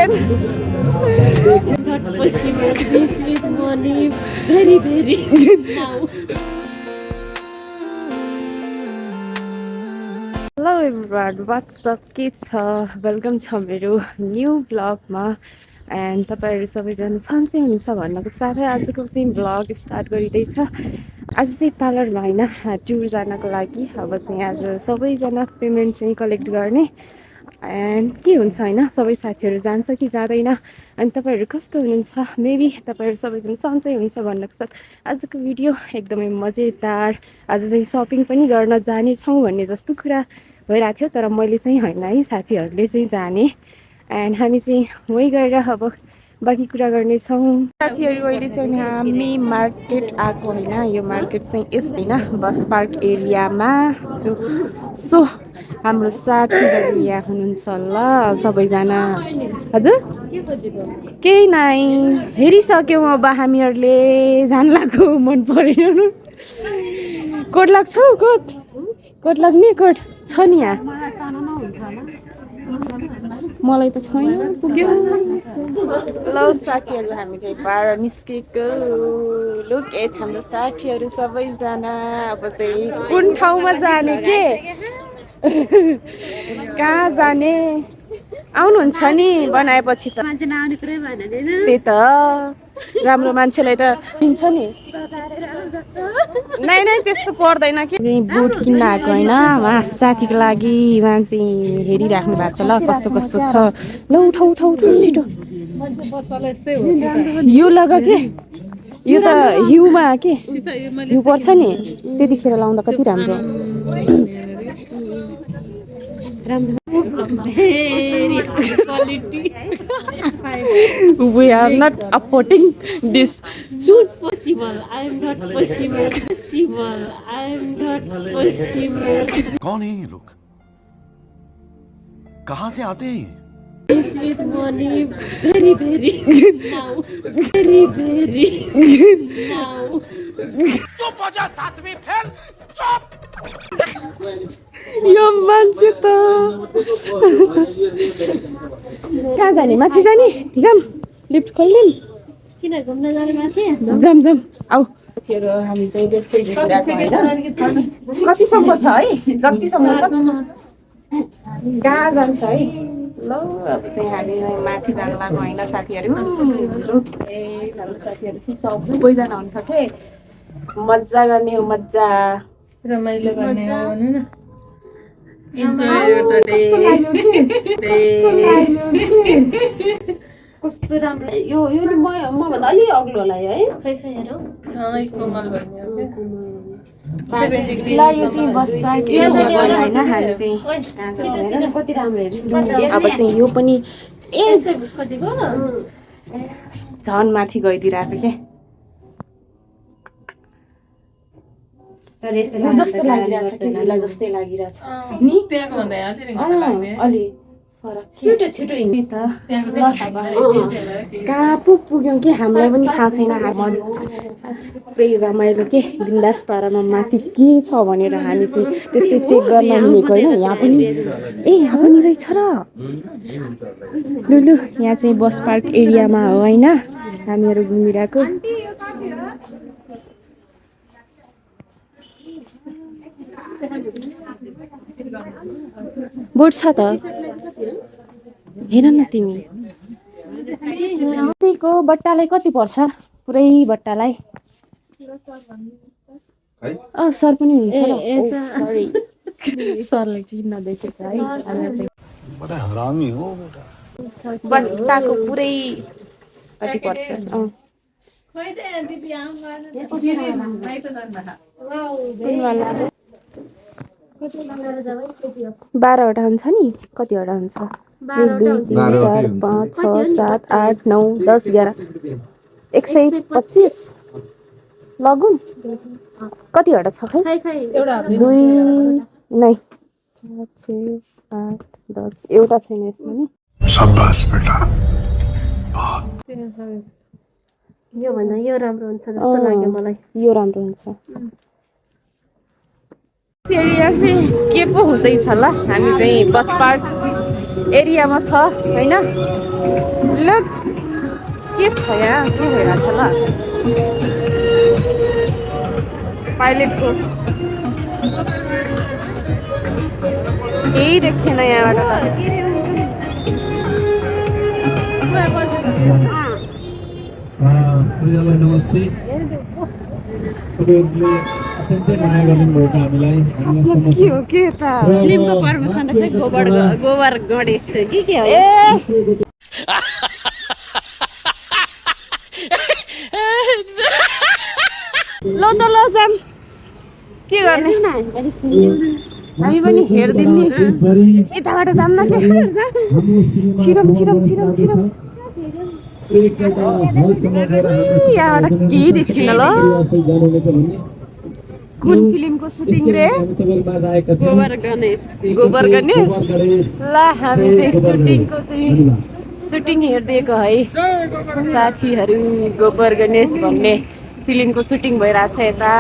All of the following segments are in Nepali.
again. Not possible. This is money very now. Hello everyone, what's up? के छ? वेलकम छ मेरो न्यू ब्लगमा एन्ड तपाईहरु सबैजना सन्चै हुनुहुन्छ भन्नको साथै आजको चाहिँ ब्लग स्टार्ट गरिदैछ। आज चाहिँ पार्लरमा हैन टुर जानको लागि अब चाहिँ आज सबैजना पेमेन्ट चाहिँ कलेक्ट गर्ने एन्ड के हुन्छ हैन सबै साथीहरु जान्छ कि जाँदैन अनि तपाईहरु कस्तो हुनुहुन्छ मेबी तपाईहरु सबैजना सन्चै हुनुहुन्छ भन्नको साथ आजको भिडियो एकदमै मजेदार। आज चाहिँ शपिङ पनि गर्न जाने छौं भन्ने जस्तो कुरा भइरहेको थियो तर मैले चाहिँ हैन है साथीहरुले चाहिँ जाने एन्ड हामी चाहिँ वही गएर अब बाँकी कुरा गर्ने छौं। साथीहरु अहिले चाहिँ हामी मार्केट आएको हैन यो मार्केट चाहिँ यस हैन बस पार्क एरियामा जो सो हाम्रो साथीहरु यहाँ हुनुहुन्छ ल सबैजना। हजुर केही नै हेरिसक्यौं अब हामीहरुले जान लाग्यो मन परेन कोट लाग्छौ कोट लाग्ने कोट छ नि यहाँ मलाई त छैन पुग्यो ल साथीहरु हामी चाहिँ बाहिर निस्केको लुक एट हाम्रो साथीहरु सबैजना अब चाहिँ कुन ठाउँमा जाने के कहाँ जाने आउनुहुन्छ नि बनाएपछि त मान्छे नआउने कुरै भएन हैन त्यही त राम्रो मान्छेलाई त दिन्छ नि नै नै त्यस्तो पर्दैन कि बुट किन्न आएको हैन उहाँ साथीको लागि मान्छे हेरिराख्नु भएको छ ल कस्तो कस्तो छ ल उठाउ उठाउ उठाउ छिटो यो लगा के यो त हिउमा के हिउ पर्छ नि त्यतिखेर लाउँदा कति राम्रो very high quality. We are not affording this shoes. Possible. I am not possible. Possible. I am not possible. कौन है ये लोग कहाँ से आते हैं This is money very now. Very now. चुप हो जा सातवीं फेल चुप यो मान्छे त कहाँ जाने माथि जाने जाम लिफ्ट खोल्दिम किन घुम्न जाने माथि जाम आऊ साथीहरु हामी चाहिँ बेस्तै देखिरहेको हैन कतिसम्म छ है जतिसम्म छ कहाँ जान्छ है ल अब चाहिँ हामी माथि जान लाग्यो हैन साथीहरु ए हाम्रो साथीहरु चाहिँ सबैजना हुन्छ के मज्जा गर्ने हो मज्जा रमाइलो गर्ने हो हैन कस्तो राम्रो यो नि म भन्दा अलि अग्लो होला है खै हेरौ कोमल भन्ने हो ल यो चाहिँ बस पार्क एरिया हैन हामी चाहिँ कति राम्रो हेर्नु अब चाहिँ यो पनि यस्तै खोजेको झन् माथि गइदिरहेको के तर यस्तो जस्तो लागिरहेछ कि झुला जस्तै लागिरहेछ नि त्यहाँको भन्दा यहाँ धेरै घट्टा लाग्ने अलि फरक छिटो हिँड्ने त कहाँ पुग्यौँ कि हामीलाई पनि थाहा छैन पुरै रमाइलो के बिन्दास पारामा माथि के छ भनेर हामी चाहिँ त्यस्तै चेक गर्न हिँडेको होइन यहाँ पनि यहाँ पनि रहेछ र लु यहाँ चाहिँ बस पार्क एरियामा हो होइन हामीहरू घुमिरहेको बोट छ त हेर न तिमी त्यहीको बट्टालाई कति पर्छ पुरै बट्टालाई सर पनि हुन्छ सरी सरलाई चाहिँ नदेखेको है बड़ा हरामी हो बेटा बट्टाको पुरै कति पर्छ खोइ दे दिदी आम गर्न भाइ त जान्न 12वटा हुन्छ नि कतिवटा हुन्छ 1 2 3 4 5 6 7 8 9 10 11 125 लगुन कतिवटा छ खै एउटा 2 नै 4 6 8 10 एउटा छैन यसमा नि शाबाश बेटा यो भन्दा यो राम्रो हुन्छ जस्तो लाग्यो मलाई यो राम्रो हुन्छ एरिया चाहिँ के पो हुँदैछ ल हामी चाहिँ बस पार्क एरियामा छ होइन। लुक के छ यहाँ, के भइरहेछ ल पाइलटको केही देखेन यहाँबाट श्रेयालाई नमस्ते। तपाईँहरूले अत्यन्तै माया गर्नुभएको हामीलाई के हो के त फिल्मको पर्मिसन चाहिँ गोबर गणेश कि के हो ए ल त ल जाम के गर्ने हामी पनि हेर्दिउँ नि यताबाट जाम न के छिरम छिरम छिरम छिरम यहाँबाट केही देखिन ल कुन फिल्मको सुटिङ रे गोबर गणेश गोबर गणेश ल हामी चाहिँ सुटिङ हेर्दिएको है साथीहरू गोबर गणेश भन्ने फिल्मको सुटिङ भइरहेछ यता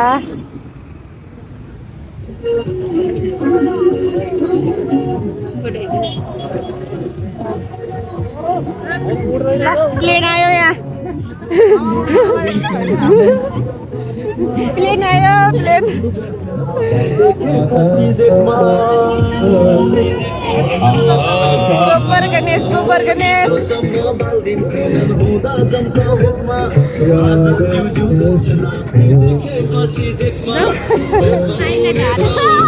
प्लेन आयो यहाँ प्लेन आयो प्लेन गोबर गणेश गोबर गणेश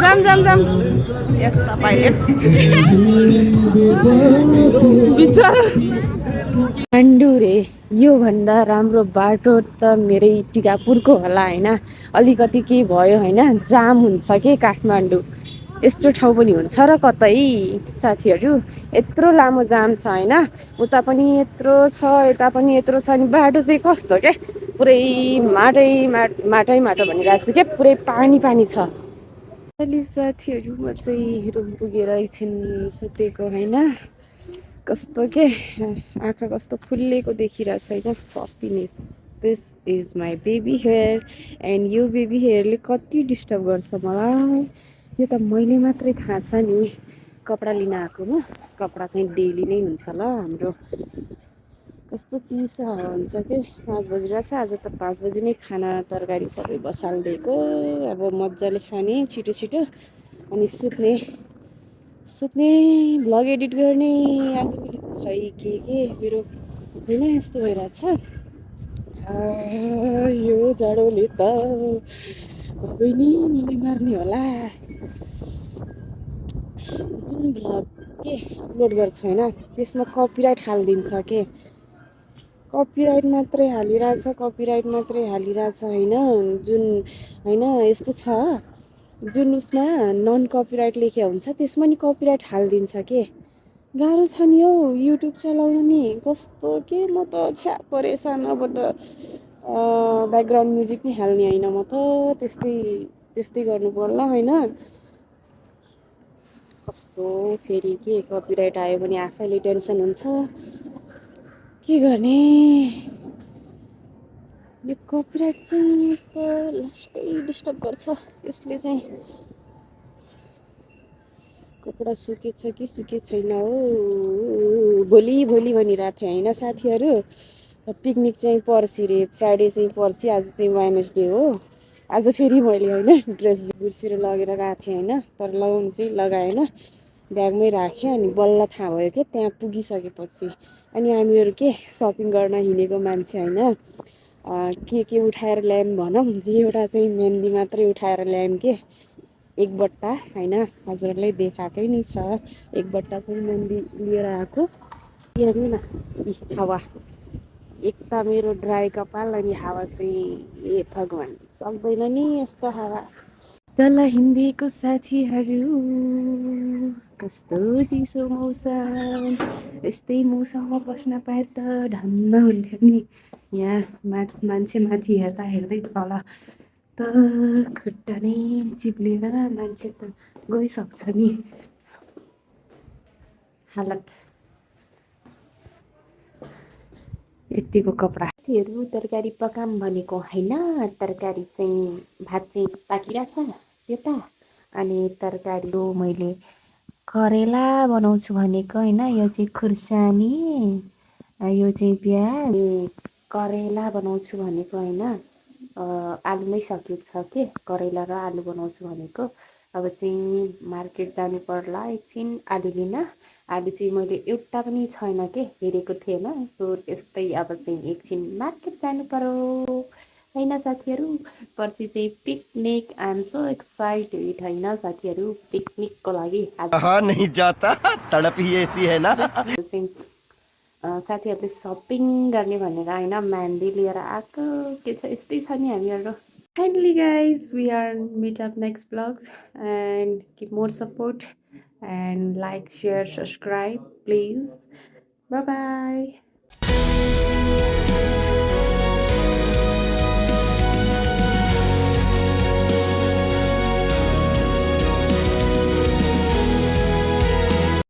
जाम जाम जाम यस्ता पाइलट बिचारा पाण्डु रे योभन्दा राम्रो बाटो त मेरै टिकापुरको होला होइन अलिकति केही भयो होइन जाम हुन्छ कि काठमाडौँ यस्तो ठाउँ पनि हुन्छ र कतै साथीहरू यत्रो लामो जाम छ होइन उता पनि यत्रो छ यता पनि यत्रो छ अनि बाटो चाहिँ कस्तो क्या पुरै माटै माटो भनिरहेको छु क्या पुरै पानी पानी छ अहिले साथीहरू म चाहिँ रुम पुगेर एकछिन सुतेको होइन कस्तो के आँखा कस्तो फुल्लेको देखिरहेछ होइन पप्पीनेस this is my baby hair and यो बेबी हेयरले कति डिस्टर्ब गर्छ मलाई यो त मैले मात्रै थाहा छ नि कपडा लिन आएकोमा कपडा चाहिँ डेली नै हुन्छ ल हाम्रो कस्तो चिसो हावा हुन्छ कि 5 बजिरहेछ आज त 5 बजी नै खाना तरकारी सबै बसालिदिएको अब मजाले खाने छिटो छिटो अनि सुत्ने भ्लग एडिट गर्ने आज मैले खै के मेरो होइन यस्तो भइरहेछ यो जाडोले त बहिनी मलाई मार्ने होला जुन भ्लग के अपलोड गर्छु होइन त्यसमा कपिराइट हालिदिन्छ के कपिराइट मात्रै हालिरहेछ होइन जुन होइन यस्तो छ जुन उसमा नन कपिराइट लेखे हुन्छ त्यसमा नि कपिराइट हालिदिन्छ के गाह्रो छ नि हौ युट्युब चलाउनु नि कस्तो के म त छ्या परेसान अब त ब्याकग्राउन्ड म्युजिक नि हाल्ने होइन म त त्यस्तै गर्नु पर्ला होइन कस्तो फेरि के कपिराइट आयो भने आफैले टेन्सन हुन्छ के गर्ने यो कपिराइट चाहिँ त लास्टै डिस्टर्ब गर्छ यसले चाहिँ कपडा सुकेछ कि सुके छैन हो भोलि भनिरहेको थिएँ होइन साथीहरू पिकनिक चाहिँ पर्सि रे फ्राइडे चाहिँ पर्सि आज चाहिँ वेडनेसडे हो आज फेरि मैले होइन ड्रेस बिर्सेर लगेर गएको थिएँ होइन तर लगाउनु चाहिँ लगाएन ब्यागमै राखेँ अनि बल्ल थाहा भयो क्या त्यहाँ पुगिसकेपछि अनि हामीहरू के सपिङ गर्न हिँडेको मान्छे होइन के उठाएर ल्यायौँ भनौँ एउटा चाहिँ मेहन्दी मात्रै उठाएर ल्यायौँ के एक बट्टा होइन हजुरलाई देखाएकै नै छ एक बट्टा चाहिँ मेहन्दी लिएर आएको हेर्नु न हावा एक त मेरो ड्राई कपाल अनि हावा चाहिँ ए भगवान् सक्दैन नि यस्तो हावा तल हिन्दीको साथीहरू कस्तो चिसो मौसम यस्तै मौसममा बस्न पाए त धन्न हुन्थ्यो नि यहाँ मान्छे माथि हेर्दै तल त खुट्टा नै चिप्लेर मान्छे त गइसक्छ नि हालत यतिको कपडा साथीहरू तरकारी पकाम भनेको होइन तरकारी चाहिँ भात चाहिँ पाकिरहेछ त्यता अनि तरकारी मैले करेला बनाउँछु भनेको होइन, यो चाहिँ खुर्सानी, यो चाहिँ प्याज, करेला बनाउँछु भनेको होइन, आलुमै सकिएको छ के, करेला र आलु बनाउँछु भनेको। अब चाहिँ मार्केट जानु पर्ला एकछिन आलु लिन। आलु चाहिँ मैले एउटा पनि छैन के, हेरेको थिएन, सो त्यस्तै अब चाहिँ एकछिन मार्केट जानु पर्यो होइन साथीहरू। पर्सि चाहिँ picnic, I am so excited होइन साथीहरू, पिकनिकको लागि। आज कहा नहीं जाता तड़प ही ऐसी है ना। चाहिँ साथीहरूले सपिङ गर्ने भनेर होइन मेहन्दी लिएर आएको के छ, यस्तै छ नि हामीहरू। Finally guys we are meet up next blogs and keep more support and like share subscribe please. Bye by.